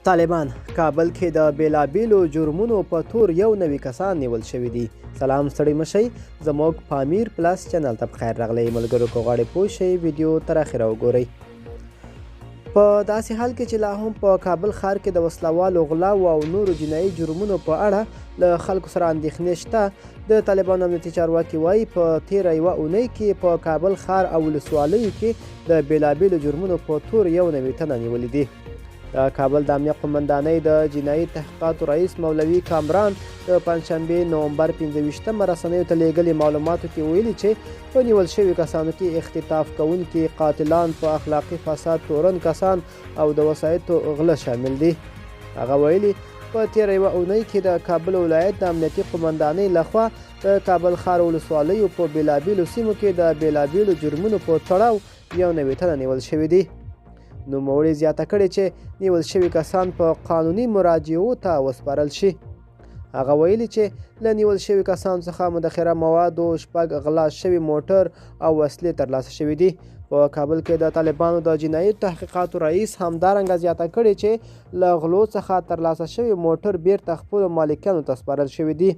طالبان کابل کې د بیلابیلو جرمونو په تور یو نوي کسان نیول شوي دي. سلام ستړي مشئ، زموږ پامیر پلس چینل ته بخیر راغلی. ملګرو که غواړئ پوه شئ ویډیو تر اخره وګورئ. په داسې حال کې چې لا هم په کابل ښار کې د وسلوالو غلاو او نورو جنایي جرمونو په اړه له خلکو سره اندېښنې شته. د طالبانو امنیتي چارواکي وایي په تېره یوه اونۍ کې په کابل ښار او ولسوالیو کې د بیلابیلو جرمونو په تور یو نوي تنه نیولي دي. د کابل د امنیت قومندانۍ د جنایي تحقیقاتو رئیس مولوي کامران د پنجشنبې نومبر 25 رسنیو ته لیږلي معلوماتو کې ویلي چې په نیول شوي کسانو کې اختطاف کوونکي، قاتلان، په اخلاقي فساد تورن کسان او د وسایطو غله شامل دي. هغه ویلي په تېره یوه اونۍ کې د کابل ولایت د امنیتي قومندانۍ لخوا د کابل ښار ولسوالیو په بیلابیلو سیمو کې د بیلابیلو جرمونو په تړاو یو نوي تنه نیول شوي دي. نوموړي زیاته کړې چې نیول شوي کسان په قانوني مراجعو ته وسپارل شي. هغه ویلي چې له نیول شوي کسانو څخه مدخره موادو، 6 غلا شوي موټر او وسلې ترلاسه شوي دي. په کابل کې د طالبانو د جنایي تحقیقاتو رئیس همدارنګه زیاته کړې چې له غلو څخه ترلاسه شوي موټر بیرته خپلو مالکانو ته سپارل شوي دي.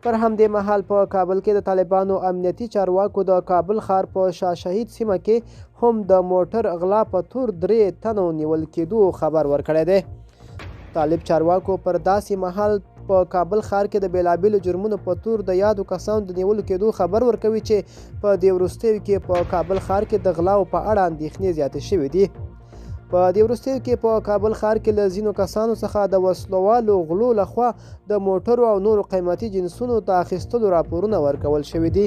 پر همدې مهال په کابل کې د طالبانو امنیتي چارواکو د کابل ښار په شاه شهید سیمه کې هم د موټر غلا په تور 3 تنو نیول کېدو خبر ورکړی دی. طالب چارواکو پر داسې مهال په کابل ښار کې د بیلابیلو جرمونو په تور د یادو کسانو د نیولو کېدو خبر ورکوي چې په دې وروستیو کې په کابل ښار کې د غلاو په اړه اندېښنې زیاتې شوې دي. په دې وروستیو کې په کابل ښار کې له ځینو کسانو څخه د وسلوالو غلو لخوا د موټرو او نورو قیمتي جنسونو د اخیستلو راپورونه ورکول شوي دي.